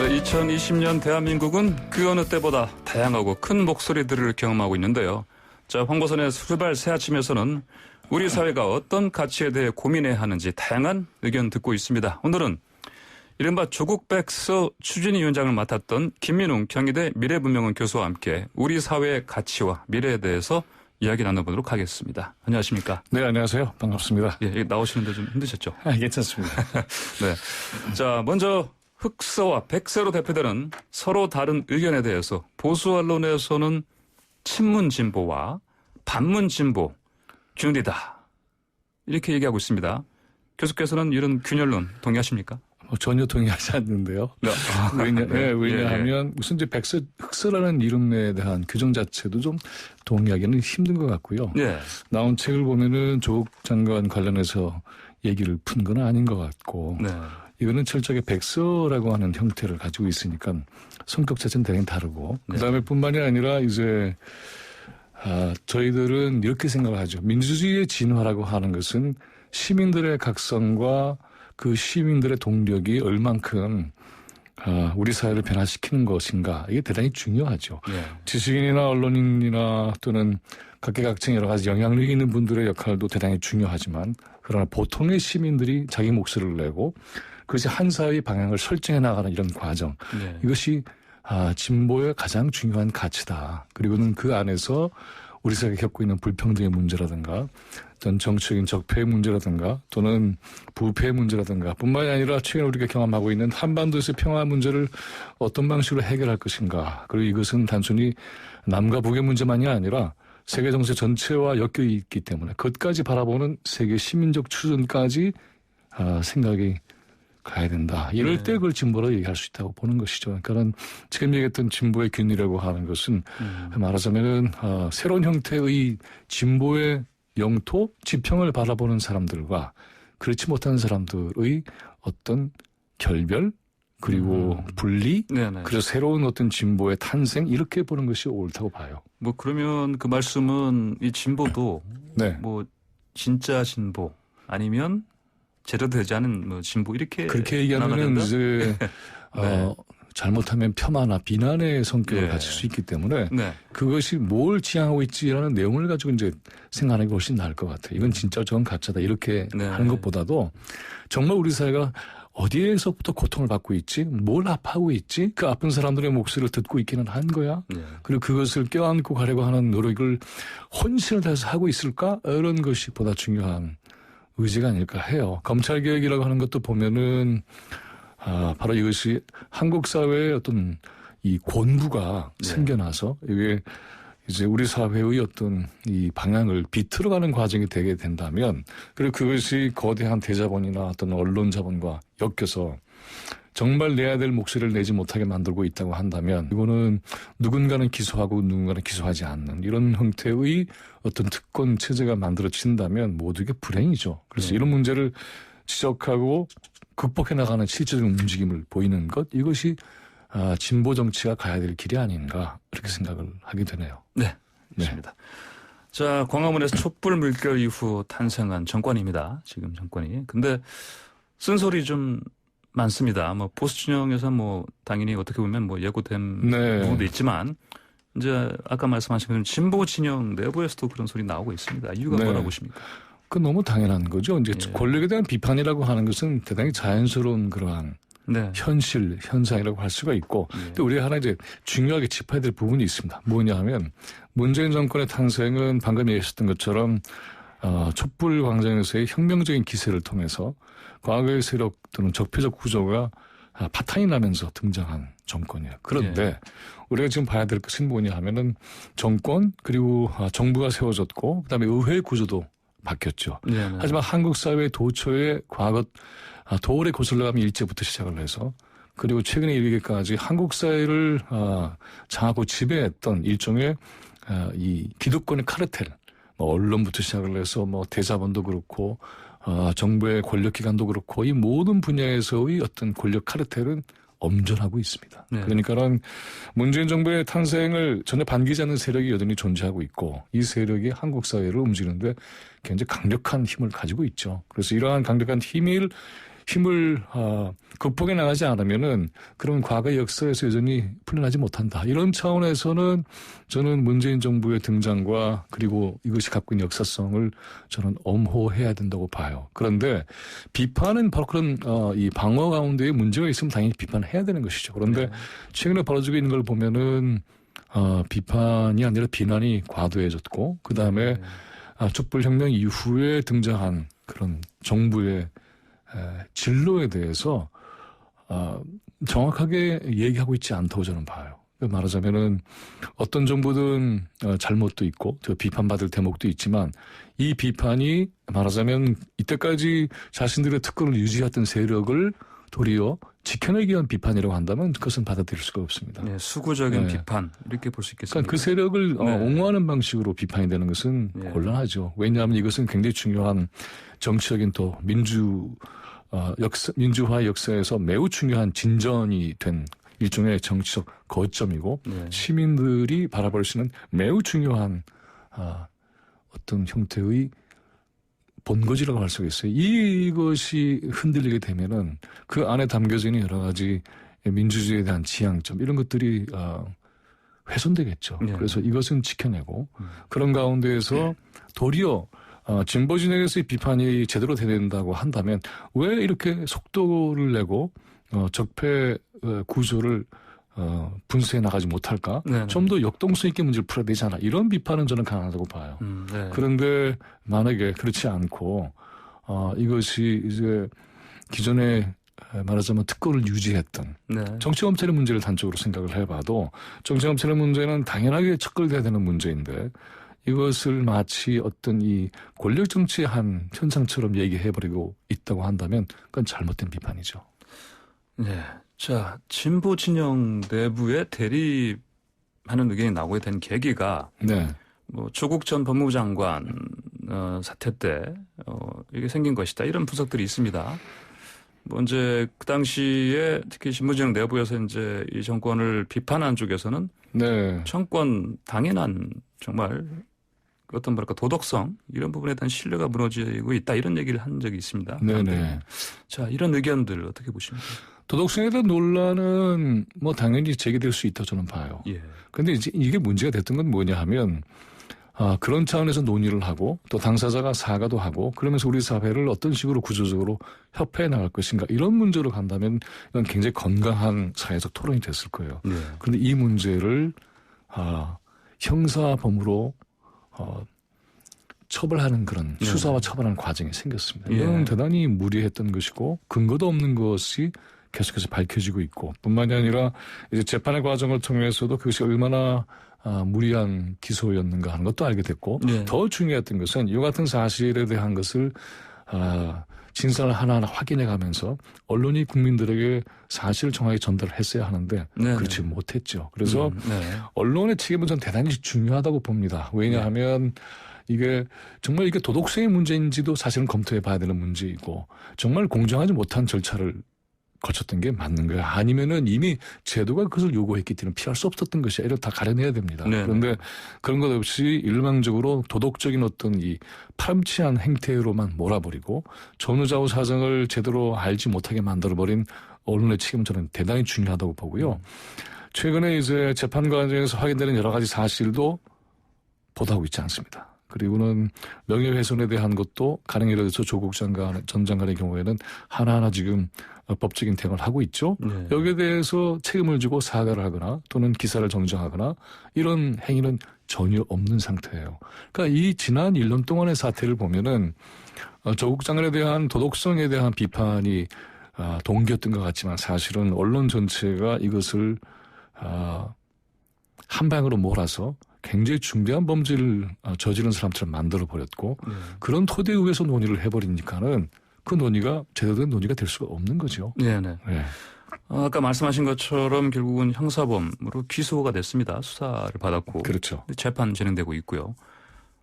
네, 2020년 대한민국은 그 어느 때보다 다양하고 큰 목소리들을 경험하고 있는데요. 자, 황보선의 출발 새아침에서는 우리 사회가 어떤 가치에 대해 고민해야 하는지 다양한 의견 듣고 있습니다. 오늘은 이른바 조국 백서 추진위원장을 맡았던 김민웅 경희대 미래문명원 교수와 함께 우리 사회의 가치와 미래에 대해서 이야기 나눠보도록 하겠습니다. 안녕하십니까? 네, 안녕하세요. 반갑습니다. 예, 나오시는데 좀 힘드셨죠? 괜찮습니다. 네. 자, 먼저 흑서와 백서로 대표되는 서로 다른 의견에 대해서 보수 언론에서는 친문 진보와 반문 진보 균이다 이렇게 얘기하고 있습니다. 교수께서는 이런 균열론 동의하십니까? 전혀 동의하지 않는데요. 네. 왜냐하면 무슨 이제 흑서라는 이름에 대한 규정 자체도 좀 동의하기는 힘든 것 같고요. 네. 나온 책을 보면은 조국 장관 관련해서 얘기를 푼 건 아닌 것 같고, 네. 이거는 철저하게 백서라고 하는 형태를 가지고 있으니까 성격 자체는 대단히 다르고, 네. 그다음에 뿐만이 아니라 이제 저희들은 이렇게 생각을 하죠. 민주주의의 진화라고 하는 것은 시민들의 각성과 그 시민들의 동력이 얼만큼 우리 사회를 변화시키는 것인가, 이게 대단히 중요하죠. 네. 지식인이나 언론인이나 또는 각계각층 여러 가지 영향력 있는 분들의 역할도 대단히 중요하지만, 그러나 보통의 시민들이 자기 목소리를 내고 그것이 한 사회의 방향을 설정해 나가는 이런 과정, 네. 이것이 진보의 가장 중요한 가치다. 그리고는 그 안에서 우리 사회가 겪고 있는 불평등의 문제라든가 어떤 정치적인 적폐의 문제라든가 또는 부패의 문제라든가 뿐만이 아니라 최근 우리가 경험하고 있는 한반도에서의 평화 문제를 어떤 방식으로 해결할 것인가, 그리고 이것은 단순히 남과 북의 문제만이 아니라 세계 정세 전체와 엮여 있기 때문에 그것까지 바라보는 세계 시민적 추진까지 생각이 가야 된다. 이럴 때 그걸 진보로 얘기할 수 있다고 보는 것이죠. 그러니까는 지금 얘기했던 진보의 균이라고 하는 것은 말하자면은 새로운 형태의 진보의 영토, 지평을 바라보는 사람들과 그렇지 못한 사람들의 어떤 결별, 그리고 분리, 네네. 그래서 새로운 어떤 진보의 탄생, 이렇게 보는 것이 옳다고 봐요. 뭐 그러면 그 말씀은 이 진보도 네. 뭐 진짜 진보 아니면 제대로 되지 않은 뭐 진보 이렇게 그렇게 얘기하면은 이제 네. 잘못하면 폄하나 비난의 성격을 네. 가질 수 있기 때문에 네. 그것이 뭘 지향하고 있지라는 내용을 가지고 이제 생각하는 게 훨씬 나을 것 같아요. 이건 진짜 저건 가짜다 이렇게 네. 하는 것보다도 정말 우리 사회가 어디에서부터 고통을 받고 있지, 뭘 아파하고 있지, 그 아픈 사람들의 목소리를 듣고 있기는 한 거야. 네. 그리고 그것을 껴안고 가려고 하는 노력을 혼신을 다해서 하고 있을까, 이런 것이 보다 중요한 의지가 아닐까 해요. 검찰개혁이라고 하는 것도 보면은 바로 이것이 한국 사회의 어떤 이 권부가 네. 생겨나서 이게 이제 우리 사회의 어떤 이 방향을 비틀어가는 과정이 되게 된다면, 그리고 그것이 거대한 대자본이나 어떤 언론 자본과 엮여서 정말 내야 될 목소리를 내지 못하게 만들고 있다고 한다면, 이거는 누군가는 기소하고 누군가는 기소하지 않는 이런 형태의 어떤 특권 체제가 만들어진다면 모두에게 불행이죠. 그래서 이런 문제를 지적하고 극복해 나가는 실질적인 움직임을 보이는 것, 이것이 진보 정치가 가야 될 길이 아닌가, 이렇게 생각을 하게 되네요. 네, 그렇습니다. 자, 광화문에서 촛불 물결 이후 탄생한 정권입니다. 지금 정권이. 근데 쓴소리 좀 많습니다. 뭐 보수 진영에서 뭐 당연히 어떻게 보면 뭐 예고된 부분도 있지만, 이제 아까 말씀하신 것처럼 진보 진영 내부에서도 그런 소리 나오고 있습니다. 이유가 뭐라고 보십니까? 그 너무 당연한 거죠. 이제 권력에 대한 비판이라고 하는 것은 대단히 자연스러운 그러한 현실, 현상이라고 할 수가 있고, 또 우리가 하나 이제 중요하게 짚어야 될 부분이 있습니다. 뭐냐 하면, 문재인 정권의 탄생은 방금 얘기하셨던 것처럼, 촛불 광장에서의 혁명적인 기세를 통해서 과거의 세력 또는 적폐적 구조가 파탄이 나면서 등장한 정권이에요. 그런데 우리가 지금 봐야 될 것은 뭐냐 하면은 정권, 그리고 정부가 세워졌고, 그다음에 의회 구조도 바뀌었죠. 하지만 한국 사회의 도처의 과거 도올의 고슬라감이 일제부터 시작을 해서, 그리고 최근에 이르기까지 한국 사회를 장하고 지배했던 일종의 이 기득권의 카르텔, 뭐 언론부터 시작을 해서 뭐 대자본도 그렇고 정부의 권력기관도 그렇고, 이 모든 분야에서의 어떤 권력 카르텔은 엄존하고 있습니다. 그러니까는 문재인 정부의 탄생을 전혀 반기지 않는 세력이 여전히 존재하고 있고, 이 세력이 한국 사회를 움직이는데 굉장히 강력한 힘을 가지고 있죠. 그래서 이러한 강력한 힘을 극복해 나가지 않으면은 그런 과거 역사에서 여전히 풀려나지 못한다. 이런 차원에서는 저는 문재인 정부의 등장과 그리고 이것이 갖고 있는 역사성을 저는 엄호해야 된다고 봐요. 그런데 비판은 바로 그런 이 방어 가운데에 문제가 있으면 당연히 비판해야 되는 것이죠. 그런데 최근에 벌어지고 있는 걸 보면은 비판이 아니라 비난이 과도해졌고 그 다음에 촛불혁명 이후에 등장한 그런 정부의 진로에 대해서 정확하게 얘기하고 있지 않다고 저는 봐요. 말하자면은 어떤 정부든 잘못도 있고 비판받을 대목도 있지만 이 비판이 말하자면 이때까지 자신들의 특권을 유지했던 세력을 도리어 지켜내기 위한 비판이라고 한다면 그것은 받아들일 수가 없습니다. 네, 수구적인 비판 이렇게 볼 수 있겠습니다. 그러니까 그 세력을 옹호하는 방식으로 비판이 되는 것은 곤란하죠. 왜냐하면 이것은 굉장히 중요한 정치적인 또 민주화 역사에서 매우 중요한 진전이 된 일종의 정치적 거점이고 시민들이 바라볼 수 있는 매우 중요한 어떤 형태의 본거지라고 할 수가 있어요. 이것이 흔들리게 되면은 그 안에 담겨져 있는 여러 가지 민주주의에 대한 지향점 이런 것들이 훼손되겠죠. 그래서 이것은 지켜내고 그런 가운데에서 도리어 진보 진영에서의 비판이 제대로 돼야 된다고 한다면 왜 이렇게 속도를 내고 적폐 구조를 분쇄해 나가지 못할까? 좀 더 역동성 있게 문제를 풀어야 되잖아. 이런 비판은 저는 가능하다고 봐요. 그런데 만약에 그렇지 않고 이것이 이제 기존에 말하자면 특권을 유지했던 정치검찰의 문제를 단적으로 생각을 해봐도 정치검찰의 문제는 당연하게 척결돼야 되는 문제인데 이것을 마치 어떤 이 권력 정치의 한 현상처럼 얘기해버리고 있다고 한다면 그건 잘못된 비판이죠. 네. 자, 진보 진영 내부에 대립하는 의견이 나오게 된 계기가 뭐 조국 전 법무부 장관 사태 때 이게 생긴 것이다. 이런 분석들이 있습니다. 뭐 이제 그 당시에 특히 진보진영 내부에서 이제 이 정권을 비판한 쪽에서는 정권 당연한 정말 어떤 뭐랄까 도덕성 이런 부분에 대한 신뢰가 무너지고 있다 이런 얘기를 한 적이 있습니다. 자, 이런 의견들 어떻게 보십니까? 도덕성에 대한 논란은 뭐 당연히 제기될 수 있다고 저는 봐요. 그런데 이제 이게 문제가 됐던 건 뭐냐 하면 그런 차원에서 논의를 하고 또 당사자가 사과도 하고 그러면서 우리 사회를 어떤 식으로 구조적으로 협회해 나갈 것인가 이런 문제로 간다면 이건 굉장히 건강한 사회적 토론이 됐을 거예요. 그런데 이 문제를 형사범으로 처벌하는 그런 수사와 처벌하는 과정이 생겼습니다. 이건 대단히 무리했던 것이고 근거도 없는 것이 계속해서 밝혀지고 있고 뿐만이 아니라 이제 재판의 과정을 통해서도 그것이 얼마나 무리한 기소였는가 하는 것도 알게 됐고 더 중요했던 것은 이 같은 사실에 대한 것을 진상을 하나하나 확인해 가면서 언론이 국민들에게 사실을 정확히 전달을 했어야 하는데 그렇지 못했죠. 그래서 언론의 책임은 전 대단히 중요하다고 봅니다. 왜냐하면 이게 정말 이게 도덕성의 문제인지도 사실은 검토해 봐야 되는 문제이고 정말 공정하지 못한 절차를 거쳤던 게 맞는 거야. 아니면은 이미 제도가 그것을 요구했기 때문에 피할 수 없었던 것이야. 이를 다 가려내야 됩니다. 그런데 그런 것 없이 일방적으로 도덕적인 어떤 이 파렴치한 행태로만 몰아버리고 전후좌우 사정을 제대로 알지 못하게 만들어버린 언론의 책임은 저는 대단히 중요하다고 보고요. 최근에 이제 재판 과정에서 확인되는 여러 가지 사실도 보도하고 있지 않습니다. 그리고는 명예훼손에 대한 것도 가령 예를 들어서 조국 전 장관의 경우에는 하나하나 지금 법적인 대응을 하고 있죠. 여기에 대해서 책임을 지고 사과를 하거나 또는 기사를 정정하거나 이런 행위는 전혀 없는 상태예요. 그러니까 이 지난 1년 동안의 사태를 보면은 조국 장관에 대한 도덕성에 대한 비판이 동기였던 것 같지만 사실은 언론 전체가 이것을 한 방으로 몰아서 굉장히 중대한 범죄를 저지른 사람처럼 만들어버렸고 그런 토대 위에서 논의를 해버리니까는 그 논의가 제대로 된 논의가 될 수가 없는 거죠. 아까 말씀하신 것처럼 결국은 형사범으로 기소가 됐습니다. 수사를 받았고. 그렇죠. 재판 진행되고 있고요.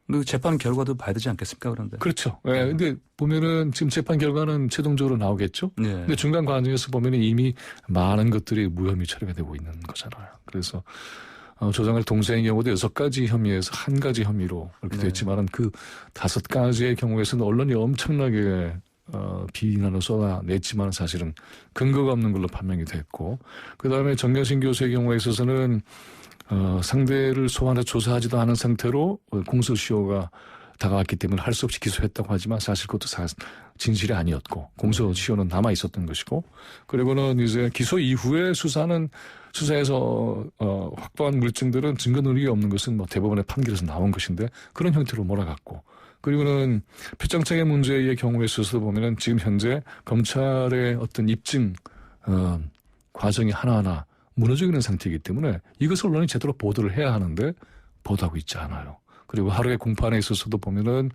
근데 재판 결과도 봐야 되지 않겠습니까? 그런데. 그렇죠. 근데 보면은 지금 재판 결과는 최종적으로 나오겠죠. 근데 중간 과정에서 보면은 이미 많은 것들이 무혐의 처리가 되고 있는 거잖아요. 그래서 조 장관 동생의 경우도 6가지 혐의에서 1가지 혐의로 이렇게 됐지만은 그 5가지의 경우에서는 언론이 엄청나게 비난을 쏟아냈지만 사실은 근거가 없는 걸로 판명이 됐고, 그다음에 정경심 교수의 경우에 있어서는 상대를 소환해 조사하지도 않은 상태로 공소시효가 다가왔기 때문에 할 수 없이 기소했다고 하지만 사실 그것도 진실이 아니었고 공소시효는 남아 있었던 것이고, 그리고는 이제 기소 이후에 수사에서 확보한 물증들은 증거 능력이 없는 것은 뭐 대법원의 판결에서 나온 것인데 그런 형태로 몰아갔고, 그리고는 표창장애 문제의 경우에 있어서 보면은 지금 현재 검찰의 어떤 입증 과정이 하나하나 무너져 있는 상태이기 때문에 이것을 언론이 제대로 보도를 해야 하는데 보도하고 있지 않아요. 그리고 하루의 공판에 있어서도 보면은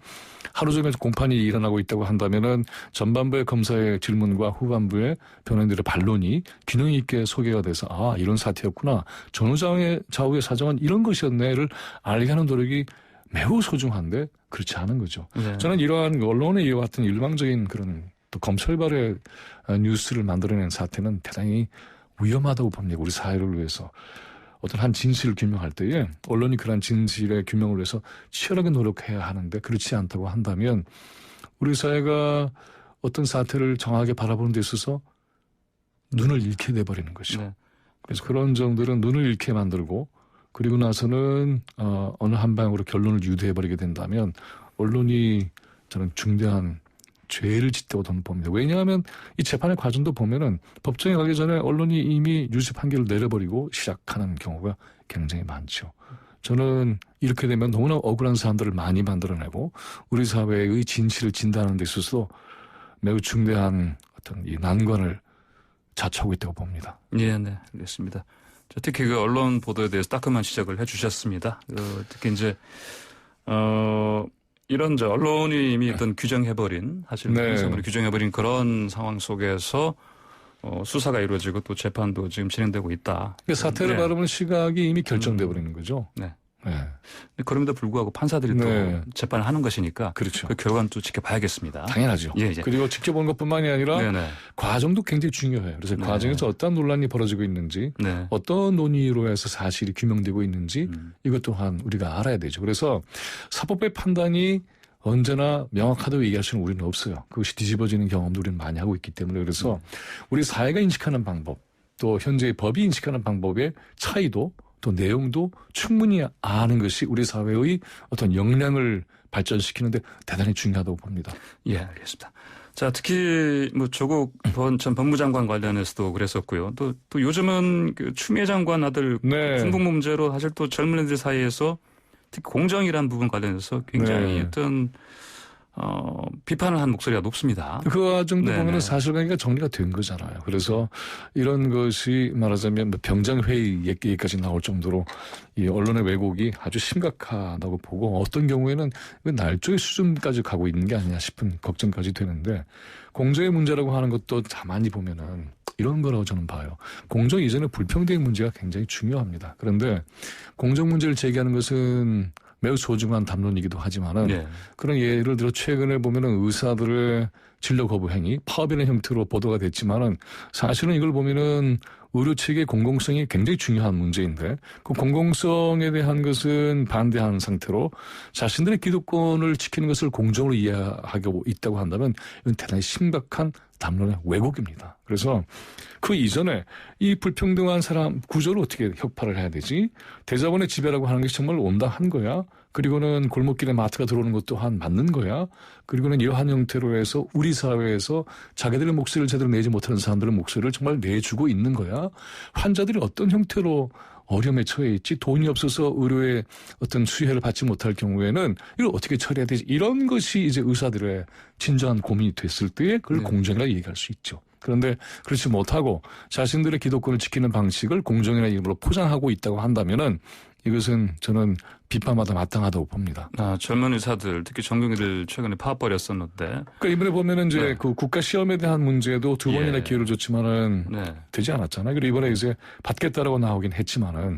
하루 종일 공판이 일어나고 있다고 한다면은 전반부의 검사의 질문과 후반부의 변호인들의 반론이 균형 있게 소개가 돼서 아, 이런 사태였구나. 전후 좌우의 사정은 이런 것이었네를 알게 하는 노력이 매우 소중한데 그렇지 않은 거죠. 네. 저는 이러한 언론에 이와 같은 일방적인 그런 또 검찰발의 뉴스를 만들어낸 사태는 대단히 위험하다고 봅니다. 우리 사회를 위해서. 어떤 한 진실을 규명할 때에 언론이 그런 진실의 규명을 위해서 치열하게 노력해야 하는데 그렇지 않다고 한다면 우리 사회가 어떤 사태를 정확하게 바라보는 데 있어서 눈을 잃게 돼버리는 것이죠. 네. 그래서 그런 점들은 눈을 잃게 만들고 그리고 나서는 어느 한 방향으로 결론을 유도해버리게 된다면 언론이 저는 중대한 죄를 짓다고 저는 봅니다. 왜냐하면 이 재판의 과정도 보면은 법정에 가기 전에 언론이 이미 유죄 판결을 내려버리고 시작하는 경우가 굉장히 많죠. 저는 이렇게 되면 너무나 억울한 사람들을 많이 만들어내고 우리 사회의 진실을 진단하는 데 있어서 매우 중대한 어떤 이 난관을 자초하고 있다고 봅니다. 네, 네, 알겠습니다. 특히 그 언론 보도에 대해서 따끔한 지적을 해주셨습니다. 특히 이제 이런 언론이 이미 어떤 규정해버린 사실 공소문을 규정해버린 그런 상황 속에서 수사가 이루어지고 또 재판도 지금 진행되고 있다. 그러니까 사태를 바라보는 시각이 이미 결정돼 버리는 거죠. 네. 네. 그럼에도 불구하고 판사들이 또 재판을 하는 것이니까 그렇죠. 그 결과는 또 지켜봐야겠습니다. 당연하죠. 예. 그리고 지켜보는 것뿐만이 아니라 과정도 굉장히 중요해요. 그래서 과정에서 어떤 논란이 벌어지고 있는지 어떤 논의로 해서 사실이 규명되고 있는지 이것 또한 우리가 알아야 되죠. 그래서 사법부의 판단이 언제나 명확하다고 얘기할 수는 우리는 없어요. 그것이 뒤집어지는 경험도 우리는 많이 하고 있기 때문에 그래서 우리 사회가 인식하는 방법 또 현재의 법이 인식하는 방법의 차이도 또 내용도 충분히 아는 것이 우리 사회의 어떤 역량을 발전시키는데 대단히 중요하다고 봅니다. 예, 알겠습니다. 자, 특히 뭐 조국 전 법무장관 관련해서도 그랬었고요. 또 요즘은 그 추미애 장관 아들 중국 문제로 사실 또 젊은이들 사이에서 특히 공정이라는 부분 관련해서 굉장히 어떤 비판을 한 목소리가 높습니다. 그 과정도 보면은 사실관계가 정리가 된 거잖아요. 그래서 이런 것이 말하자면 병장회의 얘기까지 나올 정도로 이 언론의 왜곡이 아주 심각하다고 보고 어떤 경우에는 날조의 수준까지 가고 있는 게 아니냐 싶은 걱정까지 되는데 공정의 문제라고 하는 것도 가만히 보면은 이런 거라고 저는 봐요. 공정 이전에 불평등의 문제가 굉장히 중요합니다. 그런데 공정 문제를 제기하는 것은 매우 소중한 담론이기도 하지만은 그런 예를 들어 최근에 보면은 의사들의 진료 거부 행위, 파업이라는 형태로 보도가 됐지만은 사실은 이걸 보면은 의료 체계의 공공성이 굉장히 중요한 문제인데 그 공공성에 대한 것은 반대하는 상태로 자신들의 기득권을 지키는 것을 공정으로 이해하고 있다고 한다면 이건 대단히 심각한 담론의 왜곡입니다. 그래서 그 이전에 이 불평등한 사람 구조를 어떻게 혁파를 해야 되지? 대자본의 지배라고 하는 것이 정말 온당한 거야? 그리고는 골목길에 마트가 들어오는 것 또한 맞는 거야? 그리고는 이러한 형태로 해서 우리 사회에서 자기들의 목소리를 제대로 내지 못하는 사람들의 목소리를 정말 내주고 있는 거야? 환자들이 어떤 형태로 어려움에 처해 있지? 돈이 없어서 의료의 어떤 수혜를 받지 못할 경우에는 이걸 어떻게 처리해야 되지? 이런 것이 이제 의사들의 진정한 고민이 됐을 때에 그걸 공정이라고 얘기할 수 있죠. 그런데 그렇지 못하고 자신들의 기득권을 지키는 방식을 공정이라는 이름으로 포장하고 있다고 한다면은 이것은 저는 비판마다 마땅하다고 봅니다. 젊은 의사들, 특히 전공의들 최근에 파업벌였었는데. 그러니까 이번에 보면은 이제 그 국가 시험에 대한 문제도 두 번이나 기회를 줬지만은 되지 않았잖아요. 그리고 이번에 이제 받겠다라고 나오긴 했지만은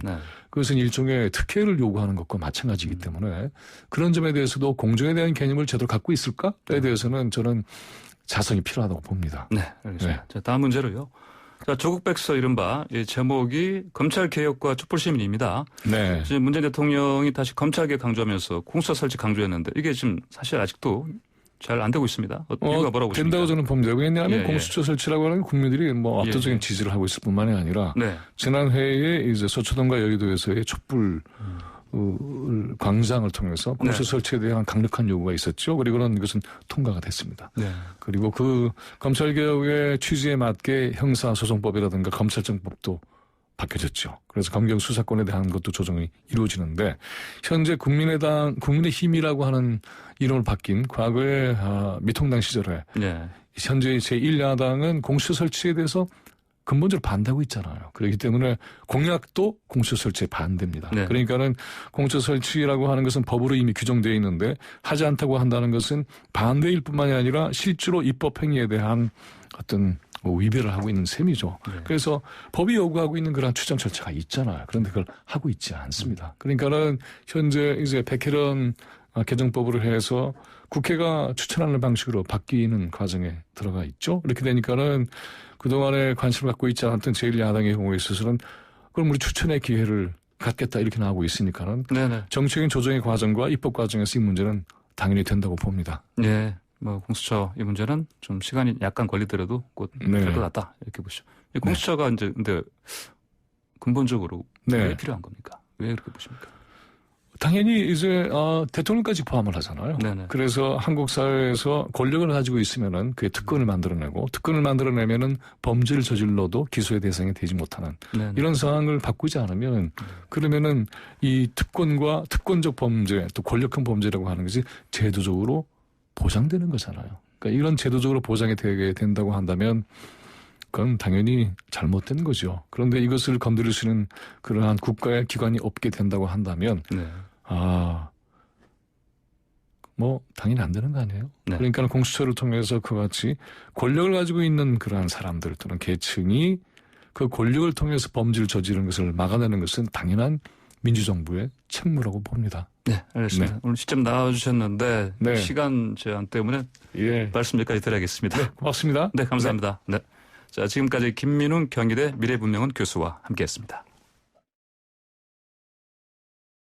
그것은 일종의 특혜를 요구하는 것과 마찬가지이기 때문에 그런 점에 대해서도 공정에 대한 개념을 제대로 갖고 있을까에 대해서는 저는 자성이 필요하다고 봅니다. 네, 알겠습니다. 자, 다음 문제로요. 자, 조국 백서 이른바 이 제목이 검찰개혁과 촛불시민입니다. 지금 문재인 대통령이 다시 검찰개혁 강조하면서 공수처 설치 강조했는데 이게 지금 사실 아직도 잘 안 되고 있습니다. 이유가 뭐라고 보십니까? 된다고 저는 봅니다. 왜냐하면 공수처 설치라고 하는 국민들이 뭐 압도적인 지지를 하고 있을 뿐만이 아니라 지난 회에 이제 서초동과 여의도에서의 촛불 광장을 통해서 공수처 설치에 대한 강력한 요구가 있었죠. 그리고는 이것은 통과가 됐습니다. 그리고 그 검찰개혁의 취지에 맞게 형사소송법이라든가 검찰청법도 바뀌어졌죠. 그래서 검경 수사권에 대한 것도 조정이 이루어지는데 현재 국민의힘이라고 하는 이름을 바뀐 과거의 미통당 시절에 현재 제1야당은 공수처 설치에 대해서 근본적으로 반대하고 있잖아요. 그렇기 때문에 공약도 공수처 설치에 반대입니다. 그러니까는 공수처 설치라고 하는 것은 법으로 이미 규정되어 있는데 하지 않다고 한다는 것은 반대일 뿐만이 아니라 실제로 입법 행위에 대한 어떤 위배를 하고 있는 셈이죠. 그래서 법이 요구하고 있는 그런 추정 절차가 있잖아요. 그런데 그걸 하고 있지 않습니다. 그러니까는 현재 이제 백혜련 개정법으로 해서 국회가 추천하는 방식으로 바뀌는 과정에 들어가 있죠. 이렇게 되니까는 그동안에 관심을 갖고 있지 않았던 제1야당의 경우에 있어서는 그럼 우리 추천의 기회를 갖겠다 이렇게 나오고 있으니까는 정치적인 조정의 과정과 입법 과정에서 이 문제는 당연히 된다고 봅니다. 네. 뭐 공수처 이 문제는 좀 시간이 약간 걸리더라도 곧 될 것 같다 이렇게 보시죠. 이 공수처가 이제 근데 근본적으로 왜 필요한 겁니까? 왜 그렇게 보십니까? 당연히 이제 대통령까지 포함을 하잖아요. 그래서 한국 사회에서 권력을 가지고 있으면은 그게 특권을 만들어내고 특권을 만들어내면은 범죄를 저질러도 기소의 대상이 되지 못하는 이런 상황을 바꾸지 않으면 그러면은 이 특권과 특권적 범죄 또 권력형 범죄라고 하는 것이 제도적으로 보장되는 거잖아요. 그러니까 이런 제도적으로 보장이 되게 된다고 한다면 그건 당연히 잘못된 거죠. 그런데 이것을 건드릴 수 있는 그러한 국가의 기관이 없게 된다고 한다면 뭐 당연히 안 되는 거 아니에요. 그러니까 공수처를 통해서 그와 같이 권력을 가지고 있는 그러한 사람들 또는 계층이 그 권력을 통해서 범죄를 저지르는 것을 막아내는 것은 당연한 민주정부의 책무라고 봅니다. 네, 알겠습니다. 오늘 직접 나와주셨는데 시간 제한 때문에 말씀 여기까지 드려야겠습니다. 고맙습니다. 네, 감사합니다. 자, 지금까지 김민웅 경희대 미래분명원 교수와 함께했습니다.